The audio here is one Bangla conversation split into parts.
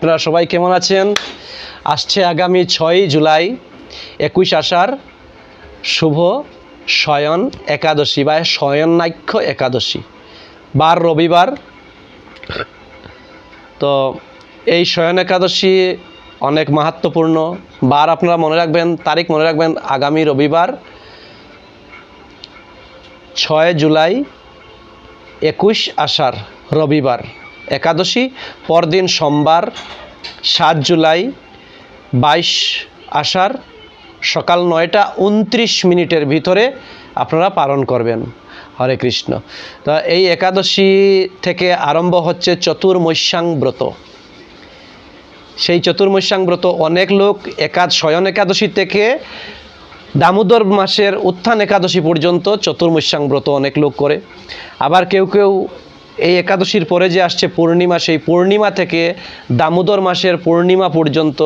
আপনারা সবাই কেমন আছেন? আসছে আগামী 6 জুলাই 21 আষাঢ় শুভ শয়ন একাদশী বা শয়নাখ্য একাদশী, বার রবিবার। তো এই শয়ন একাদশী অনেক মাহাত্ম্যপূর্ণ বার। আপনারা মনে রাখবেন, তারিখ মনে রাখবেন, আগামী রবিবার 6 জুলাই 21 আষাঢ় রবিবার একাদশী। পরদিন সোমবার 7 জুলাই 22 আষাঢ় সকাল 9টা 29 মিনিটের ভিতরে আপনারা পালন করবেন। হরে কৃষ্ণ। তো এই একাদশী থেকে আরম্ভ হচ্ছে চতুর্মস্যাং ব্রত। সেই চতুর্মস্যাং ব্রত অনেক লোক শয়ন একাদশী থেকে দামোদর মাসের উত্থান একাদশী পর্যন্ত চতুর্মস্যাং ব্রত অনেক লোক করে। আবার কেউ কেউ এই একাদশীর পরে যে আসছে পূর্ণিমা, সেই পূর্ণিমা থেকে দামোদর মাসের পূর্ণিমা পর্যন্ত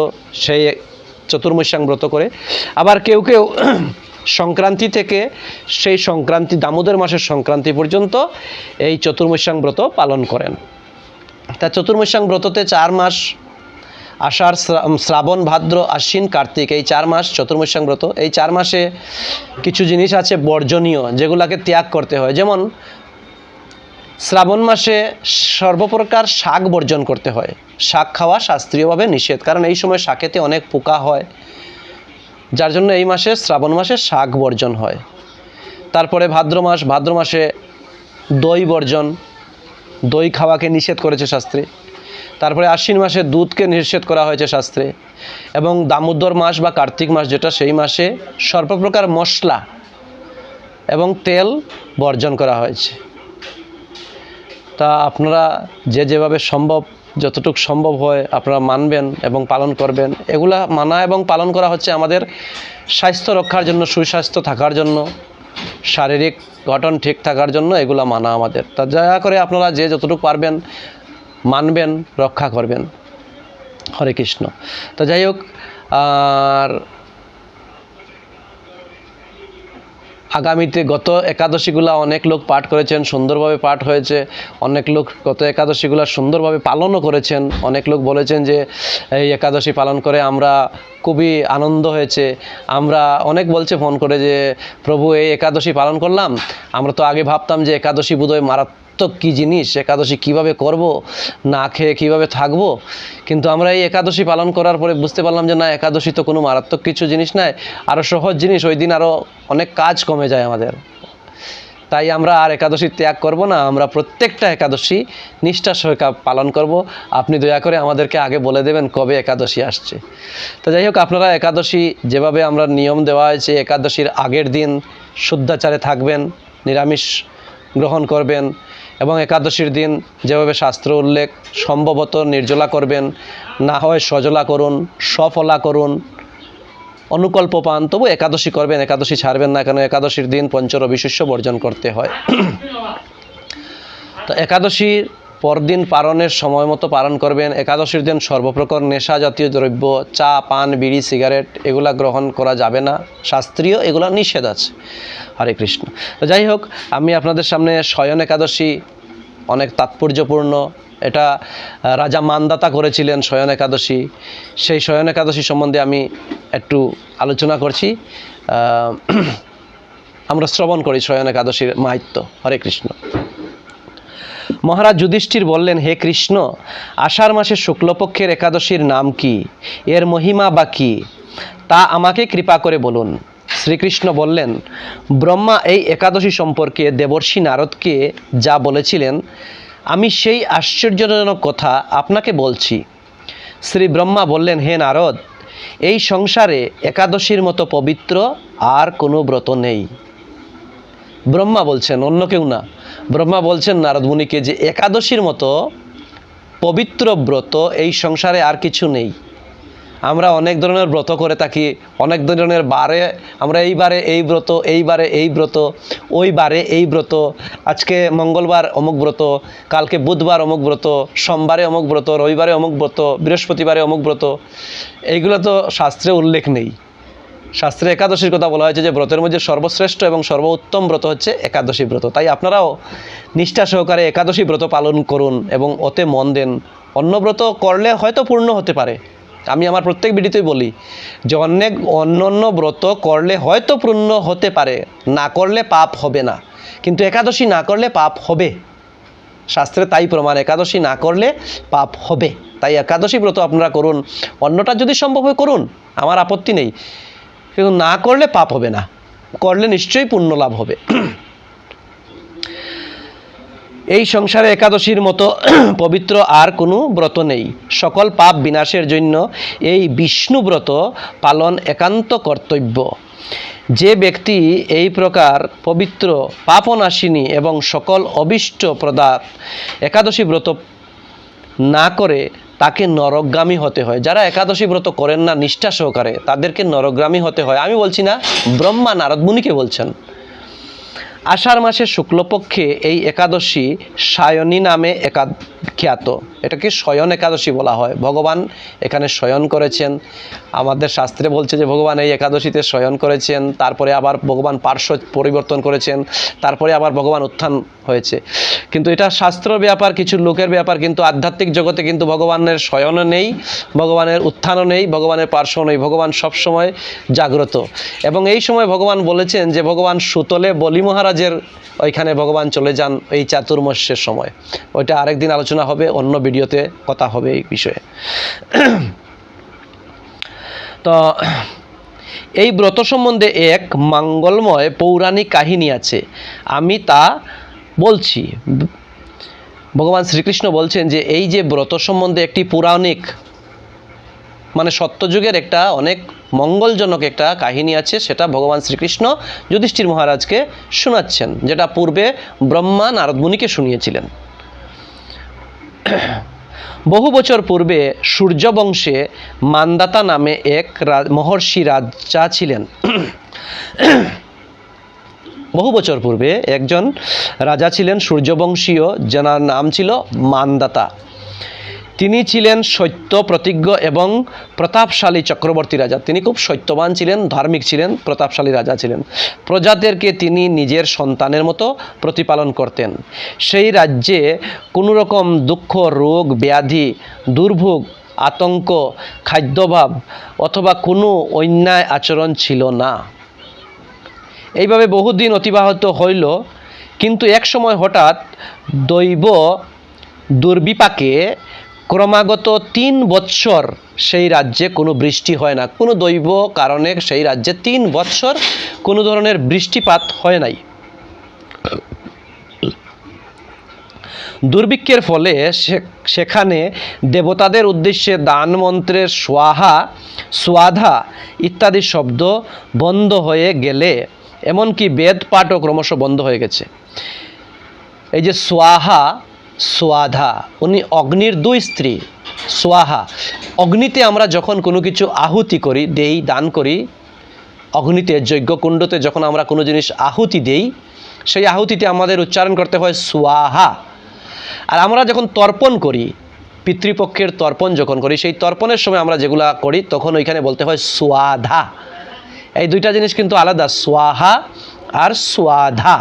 সেই চতুর্মস্যাং ব্রত করে। আবার কেউ কেউ সংক্রান্তি থেকে সেই সংক্রান্তি, দামোদর মাসের সংক্রান্তি পর্যন্ত এই চতুর্মস্যাং ব্রত পালন করেন। তা চতুর্মস্যাং ব্রততে 4 মাস, আষাঢ়, শ্রাবণ, ভাদ্র, আশ্বিন, কার্তিক, এই 4 মাস চতুর্মস্যাং ব্রত। এই 4 মাসে কিছু জিনিস আছে বর্জনীয়, যেগুলোকে ত্যাগ করতে হয়। যেমন শ্রাবণ মাসে সর্বপ্রকার শাক বর্জন করতে হয়। শাক খাওয়া শাস্ত্রীয়ভাবে নিষেধ, কারণ এই সময় শাকেতে অনেক পোকা হয়, যার জন্য এই মাসে, শ্রাবণ মাসে শাক বর্জন হয়। তারপরে ভাদ্র মাসে দই বর্জন, দই খাওয়াকে নিষেধ করেছে শাস্ত্রে। তারপরে আশ্বিন মাসে দুধকে নিষেধ করা হয়েছে শাস্ত্রে। এবং দামোদর মাস বা কার্তিক মাস যেটা, সেই মাসে সর্বপ্রকার মশলা এবং তেল বর্জন করা হয়েছে। তা আপনারা যেভাবে সম্ভব, যতটুকু সম্ভব হয় আপনারা মানবেন এবং পালন করবেন। এগুলা মানা এবং পালন করা হচ্ছে আমাদের স্বাস্থ্য রক্ষার জন্য, সুস্বাস্থ্য থাকার জন্য, শারীরিক গঠন ঠিক থাকার জন্য এগুলা মানা আমাদের। তা দয়া করে আপনারা যে যতটুকু পারবেন মানবেন, রক্ষা করবেন। হরে কৃষ্ণ। তো যাই হোক, আর আগামীতে গত একাদশীগুলা অনেক লোক পাঠ করেছেন, সুন্দরভাবে পাঠ হয়েছে। অনেক লোক গত একাদশীগুলা সুন্দরভাবে পালনও করেছেন। অনেক লোক বলেছেন যে এই একাদশী পালন করে আমরা খুবই আনন্দ হয়েছে। আমরা অনেক বলছে ফোন করে যে প্রভু এই একাদশী পালন করলাম, আমরা তো আগে ভাবতাম যে একাদশী বোধহয় মারাত্মক কী জিনিস, একাদশী কিভাবে করব, না খেয়ে কিভাবে থাকবো। কিন্তু আমরা এই একাদশী পালন করার পরে বুঝতে পারলাম যে না, একাদশী তো কোনো মারাত্মক কিছু জিনিস নয়, আরও সহজ জিনিস। ওই দিন আরও অনেক কাজ কমে যায় আমাদের। তাই আমরা আর একাদশী ত্যাগ করব না, আমরা প্রত্যেকটা একাদশী নিষ্ঠার সহিত পালন করব। আপনি দয়া করে আমাদেরকে আগে বলে দেবেন কবে একাদশী আসছে। তো যাই হোক, আপনারা একাদশী যেভাবে আমরা নিয়ম দেওয়া হয়েছে, একাদশীর আগের দিন শুদ্ধাচারে থাকবেন, নিরামিষ গ্রহণ করবেন, এবং একাদশীর দিন যেভাবে শাস্ত্র উল্লেখ, সম্ভবত নির্জলা করবেন, না হয় সজলা করুন, সফলা করুন, অনুকল্প পান, তবু একাদশী করবেন, একাদশী ছাড়বেন না। কেন একাদশীর দিন পঞ্চরবি শস্য বর্জন করতে হয়। তো একাদশীর পরদিন পালনের সময় মতো পালন করবেন। একাদশীর দিন সর্বপ্রকার নেশা জাতীয় দ্রব্য, চা, পান, বিড়ি, সিগারেট এগুলা গ্রহণ করা যাবে না, শাস্ত্রীয় এগুলা নিষেধ আছে। হরে কৃষ্ণ। তো যাই হোক, আমি আপনাদের সামনে শয়ন একাদশী অনেক তাৎপর্যপূর্ণ, এটা রাজা মানদাতা করেছিলেন শয়ন একাদশী। সেই শয়ন একাদশী সম্বন্ধে আমি একটু আলোচনা করছি। আমরা শ্রবণ করি শয়ন একাদশীর মাহাত্ম্য। হরে কৃষ্ণ। মহারাজ যুধিষ্ঠির বললেন, হে কৃষ্ণ, আষাঢ় মাসের শুক্লপক্ষের একাদশীর নাম কি, এর মহিমা বা কী, তা আমাকে কৃপা করে বলুন। শ্রীকৃষ্ণ বললেন, ব্রহ্মা এই একাদশী সম্পর্কে দেবর্ষি নারদকে যা বলেছিলেন, আমি সেই আশ্চর্যজনক কথা আপনাকে বলছি। শ্রী ব্রহ্মা বললেন, হে নারদ, এই সংসারে একাদশীর মতো পবিত্র আর কোনো ব্রত নেই। ব্রহ্মা বলছেন, অন্য কেউ না। ব্রহ্মা বলছেন নারদ মুনিকে যে একাদশীর মতো পবিত্র ব্রত এই সংসারে আর কিছু নেই। আমরা অনেক ধরনের ব্রত করে থাকি, অনেক ধরনের বারে আমরা এইবারে এই ব্রত, এইবারে এই ব্রত, ওই বারে এই ব্রত, আজকে মঙ্গলবার অমুক ব্রত, কালকে বুধবার অমুক ব্রত, সোমবারে অমুক ব্রত, রবিবারে অমুক ব্রত, বৃহস্পতিবারে অমুক ব্রত। এইগুলো তো শাস্ত্রে উল্লেখ নেই। শাস্ত্রে একাদশীর কথা বলা হয়েছে যে ব্রতের মধ্যে সর্বশ্রেষ্ঠ এবং সর্বোত্তম ব্রত হচ্ছে একাদশী ব্রত। তাই আপনারাও নিষ্ঠা সহকারে একাদশী ব্রত পালন করুন এবং ওতে মন দেন, অন্য ব্রত করলে হয়তো পূর্ণ হতে পারে, আমি আমার প্রত্যেক ভিডিওতেই বলি যে অন্য ব্রত করলে হয়তো পূর্ণ হতে পারে, না করলে পাপ হবে না, কিন্তু একাদশী না করলে পাপ হবে। শাস্ত্রে তাই প্রমাণ, একাদশী না করলে পাপ হবে। তাই একাদশী ব্রত আপনারা করুন, অন্যটা যদি সম্ভব হয় করুন, আমার আপত্তি নেই, কিন্তু না করলে পাপ হবে না, করলে নিশ্চয়ই পুণ্য লাভ হবে। এই সংসারে একাদশীর মতো পবিত্র আর কোনো ব্রত নেই। সকল পাপ বিনাশের জন্য এই বিষ্ণু ব্রত পালন একান্ত কর্তব্য। যে ব্যক্তি এই প্রকার পবিত্র পাপনাশিনী এবং সকল অভীষ্ট প্রদাত একাদশী ব্রত না করে তাকে নরকগামী হতে হয়। যারা একাদশী ব্রত করেন না নিষ্ঠা সহকারে, তাদেরকে নরকগামী হতে হয়। আমি বলছি না, ব্রহ্মা নারদ মুনিকে বলছেন। আষাঢ় মাসের শুক্লপক্ষে এই একাদশী সায়নী নামে খ্যাত। এটাকে শয়ন একাদশী বলা হয়। ভগবান এখানে শয়ন করেছেন, আমাদের শাস্ত্রে বলছে যে ভগবান এই একাদশীতে শয়ন করেছেন, তারপরে আবার ভগবান পার্শ্ব পরিবর্তন করেছেন, তারপরে আবার ভগবান উত্থান হয়েছে। কিন্তু এটা শাস্ত্র ব্যাপার, কিছু লোকের ব্যাপার, কিন্তু আধ্যাত্মিক জগতে কিন্তু ভগবানের শয়নও নেই, ভগবানের উত্থানও নেই, ভগবানের পার্শ্ব নেই, ভগবান সবসময় জাগ্রত। এবং এই সময় ভগবান বলেছেন যে ভগবান সুতলে বলি মহারাজের ওইখানে ভগবান চলে যান এই চাতুর্মাস্যের সময়। ওইটা আরেকদিন আলোচনা হবে, অন্য ভিডিওতে কথা হবে এই বিষয়ে। তো এই ব্রত সম্বন্ধে এক মঙ্গলময় পৌরাণিক কাহিনী আছে, আমি তা বলছি। ভগবান শ্রীকৃষ্ণ বলছেন যে এই যে ব্রত সম্বন্ধে একটি পৌরাণিক মানে সত্যযুগের একটা অনেক মঙ্গলজনক একটা কাহিনী আছে, সেটা ভগবান শ্রীকৃষ্ণ যুধিষ্ঠির মহারাজকে শোনাচ্ছেন, যেটা পূর্বে ব্রহ্মা নারদ মুনিকে শুনিয়েছিলেন। বহু বছর পূর্বে সূর্যবংশে মান্দাতা নামে এক মহর্ষি রাজা ছিলেন। বহু বছর পূর্বে একজন রাজা ছিলেন সূর্যবংশীয়, যার নাম ছিল মান্দাতা। তিনি ছিলেন সত্য প্রতিজ্ঞ এবং প্রতাপশালী চক্রবর্তী রাজা। তিনি খুব সত্যবান ছিলেন, ধার্মিক ছিলেন, প্রতাপশালী রাজা ছিলেন। প্রজাদেরকে তিনি নিজের সন্তানের মতো প্রতিপালন করতেন। সেই রাজ্যে কোনো রকম দুঃখ, রোগ, ব্যাধি, দুর্ভোগ, আতঙ্ক, খাদ্যাভাব অথবা কোনো অন্যায় আচরণ ছিল না। এইভাবে বহুদিন অতিবাহিত হইল, কিন্তু এক সময় হঠাৎ দৈব দুর্বিপাকে ক্রমাগত 3 বৎসর সেই রাজ্যে কোনো বৃষ্টি হয় না। কোনো দৈব কারণে সেই রাজ্যে 3 বৎসর কোনো ধরনের বৃষ্টিপাত হয় নাই। দুর্ভিক্ষের ফলে সেখানে দেবতাদের উদ্দেশ্যে দান মন্ত্রের সোয়াহা, সোয়াধা ইত্যাদি শব্দ বন্ধ হয়ে গেলে, এমনকি বেদ পাঠও ক্রমশ বন্ধ হয়ে গেছে। এই যে সোয়াহা, সোয়াধা, উনি অগ্নির 2 স্ত্রী। সোয়াহা, অগ্নিতে আমরা যখন কোনো কিছু আহুতি করি, দেই, দান করি, অগ্নিতে যজ্ঞকুণ্ডতে যখন আমরা কোনো জিনিস আহুতি দেই, সেই আহুতিতে আমাদের উচ্চারণ করতে হয় সোয়াহা। আর আমরা যখন তর্পণ করি, পিতৃপক্ষের তর্পণ যখন করি, সেই তর্পণের সময় আমরা যেগুলা করি তখন ওইখানে বলতে হয় সোয়াধা। এই দুইটা জিনিস কিন্তু আলাদা, সোয়াহা আর সোয়াধা।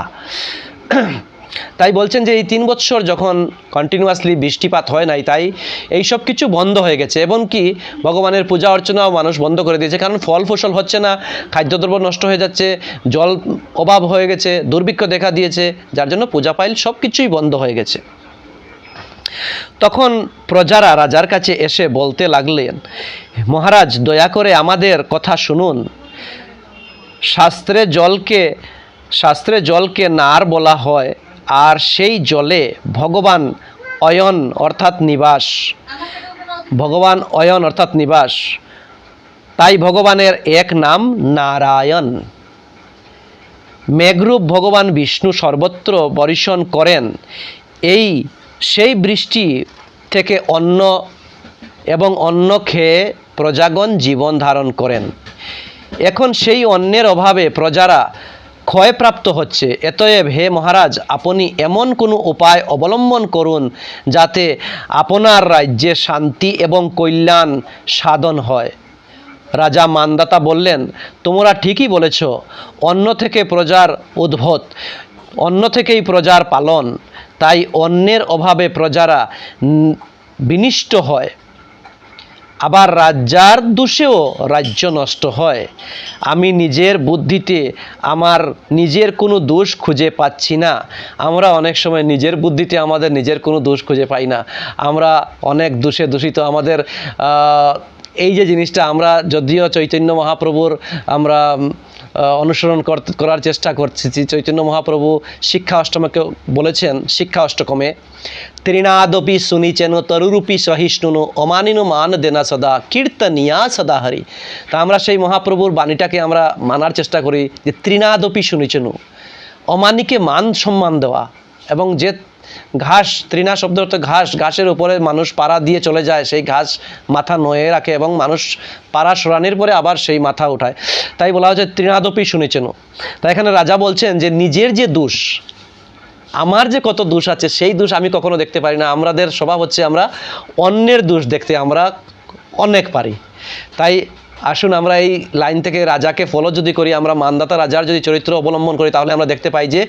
তাই বলছেন যে এই 3 বৎসর যখন কন্টিনিউয়াসলি বৃষ্টিপাত হয় নাই, তাই এই সব কিছু বন্ধ হয়ে গেছে। এমনকি ভগবানের পূজা অর্চনাও মানুষ বন্ধ করে দিয়েছে, কারণ ফল ফসল হচ্ছে না, খাদ্যদ্রব্য নষ্ট হয়ে যাচ্ছে, জল অভাব হয়ে গেছে, দুর্ভিক্ষ দেখা দিয়েছে, যার জন্য পূজা পাইল সব কিছুই বন্ধ হয়ে গেছে। তখন প্রজারা রাজার কাছে এসে বলতে লাগলেন, মহারাজ দয়া করে আমাদের কথা শুনুন। শাস্ত্রে জলকে নার বলা হয়, আর সেই জলে ভগবান অয়ন অর্থাৎ নিবাস। ভগবান অয়ন অর্থাৎ নিবাস, তাই ভগবানের এক নাম নারায়ণ। মেঘরূপ ভগবান বিষ্ণু সর্বত্র বর্ষণ করেন, সেই বৃষ্টি থেকে অন্ন এবং অন্ন খেয়ে প্রজাগণ জীবন ধারণ করেন। এখন সেই অন্নের অভাবে প্রজারা ক্ষয়প্রাপ্ত হচ্ছে। এতএব হে মহারাজ, আপনি এমন কোনো উপায় অবলম্বন করুন যাতে আপনার রাজ্যে শান্তি এবং কল্যাণ সাধন হয়। রাজা মান্দাতা বললেন, তোমরা ঠিকই বলেছ, অন্ন থেকে প্রজার উদ্ভূত, অন্ন থেকেই প্রজার পালন। তাই অন্নের অভাবে প্রজারা বিনিষ্ট হয়, আবার রাজার দোষেও রাজ্য নষ্ট হয়। আমি নিজের বুদ্ধিতে আমার নিজের কোনো দোষ খুঁজে পাচ্ছি না। আমরা অনেক সময় নিজের বুদ্ধিতে আমাদের নিজের কোনো দোষ খুঁজে পাই না। আমরা অনেক দোষে দূষিত। আমাদের এই যে জিনিসটা আমরা যদিও চৈতন্য মহাপ্রভুর আমরা অনুসরণ করার চেষ্টা করছি। চৈতন্য মহাপ্রভু শিক্ষা অষ্টমকে বলেছেন, শিক্ষা অষ্টকমে, ত্রিনাদপি শুনিচেন তরুরূপী সহিষ্ণুনু অমানিনু মান দেনা সদা কীর্তনিয়া সদা হরি। তা আমরা সেই মহাপ্রভুর বাণীটাকে আমরা মানার চেষ্টা করি যে ত্রিনাদপি শুনিচেনু, অমানিকে মান সম্মান দেওয়া। এবং যে ঘাস, তৃণা শব্দ অর্থ ঘাস, ঘাসের উপরে মানুষ পাড়া দিয়ে চলে যায়, সেই ঘাস মাথা নয়ে রাখে এবং মানুষ পাড়া সরানির পরে আবার সেই মাথা উঠায়। তাই বলা হচ্ছে তৃণাদপি শুনেছেন। তাই এখানে রাজা বলছেন যে নিজের যে দোষ, আমার যে কত দোষ আছে সেই দোষ আমি কখনো দেখতে পারি না। আমাদের স্বভাব হচ্ছে আমরা অন্যের দোষ দেখতে আমরা অনেক পারি। তাই আসুন আমরা এই লাইন থেকে রাজাকে ফলো যদি করি, আমরা মানদাতা রাজার যদি চরিত্র অবলম্বন করি, তাহলে আমরা দেখতে পাই যে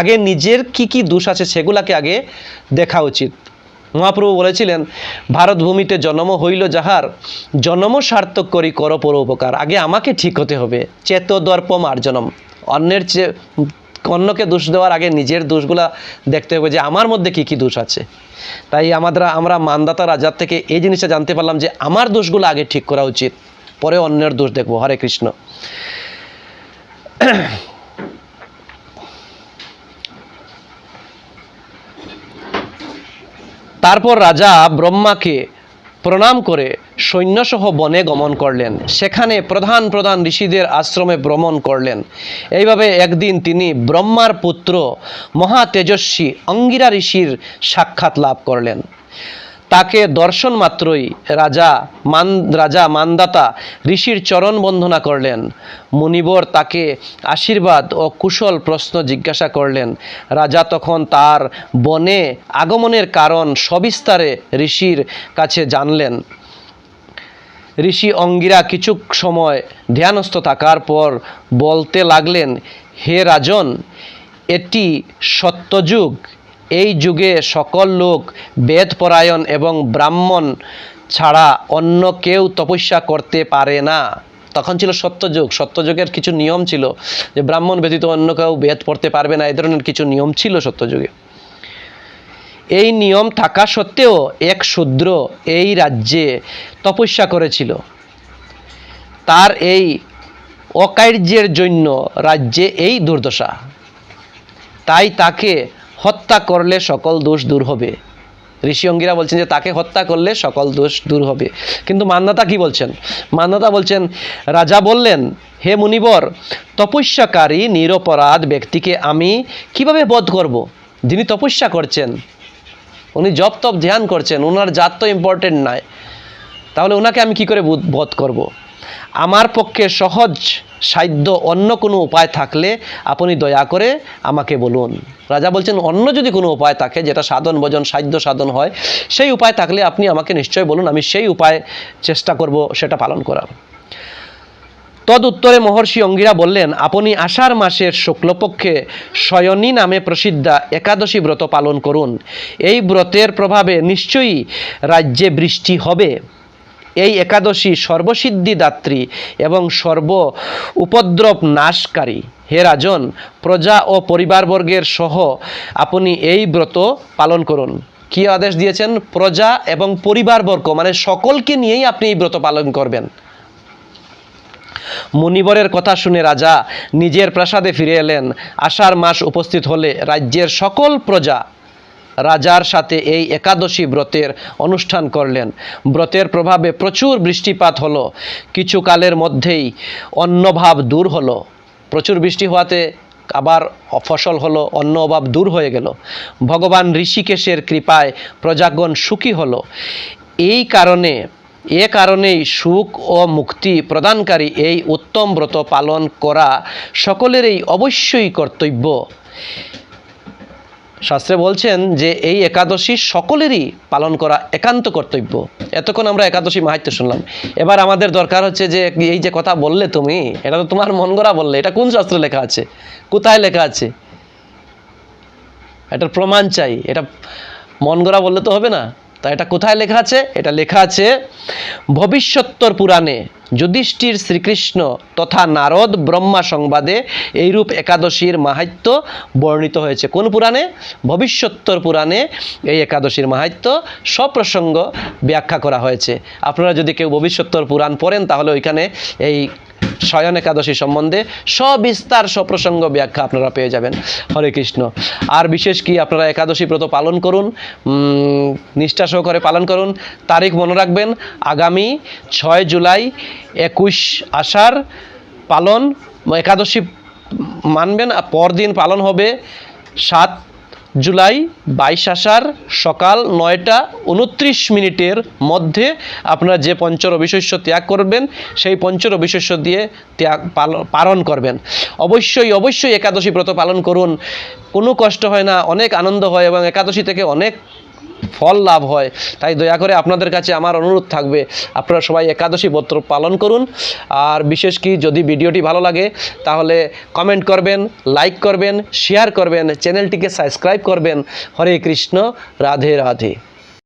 আগে নিজের কি কি দোষ আছে সেগুলাকে আগে দেখা উচিত। মহাপ্রভু বলেছিলেন, ভারত ভূমিতে জন্ম হইল যাহার, জন্ম সার্থক করি কর পরোপকার। আগে আমাকে ঠিক হতে হবে। চেত দর্প মার্জনম। অন্যকে দোষ দেওয়ার আগে নিজের দোষগুলা দেখতে হবে যে আমার মধ্যে কি কি দোষ আছে। তাই আমরা মানদাতা রাজার থেকে এই জিনিসটা জানতে পারলাম যে আমার দোষগুলো আগে ঠিক করা উচিত, পরে অন্যের দোষ দেখবো। হরে কৃষ্ণ। তারপর রাজা ব্রহ্মাকে প্রণাম করে সৈন্যসহ বনে গমন করলেন। সেখানে প্রধান প্রধান ঋষিদের আশ্রমে ভ্রমণ করলেন। এইভাবে একদিন তিনি ব্রহ্মার পুত্র মহা তেজস্বী অঙ্গিরা ঋষির সাক্ষাৎ লাভ করলেন। তাকে দর্শন মাত্রই রাজা মানদাতা ঋষির চরণ বন্দনা করলেন। মুনিবর তাকে আশীর্বাদ ও কুশল প্রশ্ন জিজ্ঞাসা করলেন। রাজা তখন তার বনে আগমনের কারণ সবিস্তারে ঋষির কাছে জানলেন। ঋষি অঙ্গিরা কিছু সময় ধ্যানস্থ থাকার পর বলতে লাগলেন, হে রাজন, এটি সত্যযুগ। এই যুগে সকল লোক বেদপরায়ণ এবং ব্রাহ্মণ ছাড়া অন্য কেউ তপস্যা করতে পারে না। তখন ছিল সত্যযুগ। সত্যযুগের কিছু নিয়ম ছিল যে ব্রাহ্মণ ব্যতীত অন্য কেউ বেদ পড়তে পারবে না, এই ধরনের কিছু নিয়ম ছিল সত্যযুগে। এই নিয়ম থাকা সত্ত্বেও এক শূদ্র এই রাজ্যে তপস্যা করেছিল। তার এই অকার্যের জন্য রাজ্যে এই দুর্দশা। তাই তাকে হত্যা করলে সকল দোষ দূর হবে। ঋষি অঙ্গিরা বলছেন যে তাকে হত্যা করলে সকল দোষ দূর হবে। কিন্তু মান্ধাতা কি বলছেন? মান্ধাতা বলছেন, রাজা বললেন, হে মুনিবর, তপস্যাকারী নিরপরাধ ব্যক্তিকে আমি কিভাবে বধ করব? যিনি তপস্যা করছেন, উনি জপ তপ ধ্যান করছেন, ওনার জাত তো ইম্পর্টেন্ট নয়, তাহলে ওনাকে আমি কি করে বধ করব? আমার পক্ষে সহজ সাধ্য অন্য কোনো উপায় থাকলে আপনি দয়া করে আমাকে বলুন। রাজা বলছেন, অন্য যদি কোনো উপায় থাকে যেটা সাধন ভজন সাধ্য সাধন হয়, সেই উপায় থাকলে আপনি আমাকে নিশ্চয় বলুন, আমি সেই উপায় চেষ্টা করব সেটা পালন করার। তদুত্তরে মহর্ষি অঙ্গিরা বললেন, আপনি আষাঢ় মাসের শুক্লপক্ষে শয়নী নামে প্রসিদ্ধা একাদশী ব্রত পালন করুন। এই ব্রতের প্রভাবে নিশ্চয়ই রাজ্যে বৃষ্টি হবে। এই একাদশী সর্বসিদ্ধিদাত্রী এবং সর্ব উপদ্রব নাশকারী। হে রাজন, প্রজা ও পরিবারবর্গের সহ আপনি এই ব্রত পালন করুন। কি আদেশ দিয়েছেন? প্রজা এবং পরিবারবর্গ, মানে সকলকে নিয়েই আপনি এই ব্রত পালন করবেন। মুনিবরের কথা শুনে রাজা নিজের প্রাসাদে ফিরে এলেন। আষাঢ় মাস উপস্থিত হলে রাজ্যের সকল প্রজা রাজার সাথে এই একাদশী ব্রতের অনুষ্ঠান করলেন। ব্রতের প্রভাবে প্রচুর বৃষ্টিপাত হলো। কিছু কালের মধ্যেই অন্নভাব দূর হলো। প্রচুর বৃষ্টি হওয়াতে আবার ফসল হলো, অন্ন অভাব দূর হয়ে গেল। ভগবান ঋষিকেশের কৃপায় প্রজাগণ সুখী হলো। এ কারণেই সুখ ও মুক্তি প্রদানকারী এই উত্তম ব্রত পালন করা সকলেরই অবশ্যই কর্তব্য। শাস্ত্রে বলছেন যে এই একাদশী সকলেরই পালন করা একান্ত কর্তব্য। এতক্ষণ আমরা একাদশী মাহাত্ম্য শুনলাম। এবার আমাদের দরকার হচ্ছে যে এই যে কথা বললে তুমি, এটা তো তোমার মন গড়া বললে, এটা কোন শাস্ত্রে লেখা আছে, কোথায় লেখা আছে? এটার প্রমাণ চাই। এটা মন গড়া বললে তো হবে না। তা এটা কোথায় লেখা আছে? এটা লেখা আছে ভবিষ্যোত্তর পুরাণে যুধিষ্ঠির শ্রীকৃষ্ণ তথা নারদ ব্রহ্মা সংবাদে এইরূপ একাদশীর মাহাত্ম্য বর্ণিত হয়েছে। কোন পুরাণে? ভবিষ্যোত্তর পুরাণে এই একাদশীর মাহাত্ম্য সপ্রসঙ্গ ব্যাখ্যা করা হয়েছে। আপনারা যদি কেউ ভবিষ্যোত্তর পুরাণ পড়েন তাহলে ওইখানে এই শয়ন একাদশী সম্বন্ধে সবিস্তার সপ্রসঙ্গ ব্যাখ্যা আপনারা পেয়ে যাবেন। হরে কৃষ্ণ। আর বিশেষ কি, আপনারা একাদশী ব্রত পালন করুন, নিষ্ঠা সহকারে পালন করুন। তারিখ মনে রাখবেন, আগামী 6 জুলাই 21 আষাঢ় পালন একাদশী মানবেন। পরদিন পালন হবে 7 জুলাই 22 আষাঢ় সকাল 9টা 29 মধ্যে। আপনারা যে পঞ্চরবিশস্য ত্যাগ করবেন সেই পঞ্চরবিশস্য দিয়ে পালন করবেন। অবশ্যই একাদশী ব্রত পালন করুন। কোনো কষ্ট হয় না, অনেক আনন্দ হয় এবং একাদশী থেকে অনেক ফল লাভ হয়। তাই দয়া করে আপনাদের কাছে আমার অনুরোধ থাকবে, আপনারা সবাই একাদশী ব্রত পালন করুন। আর বিশেষ কি, যদি ভিডিওটি ভালো লাগে তাহলে কমেন্ট করবেন, লাইক করবেন, শেয়ার করবেন, চ্যানেলটিকে সাবস্ক্রাইব করবেন। হরে কৃষ্ণ, রাধে রাধে।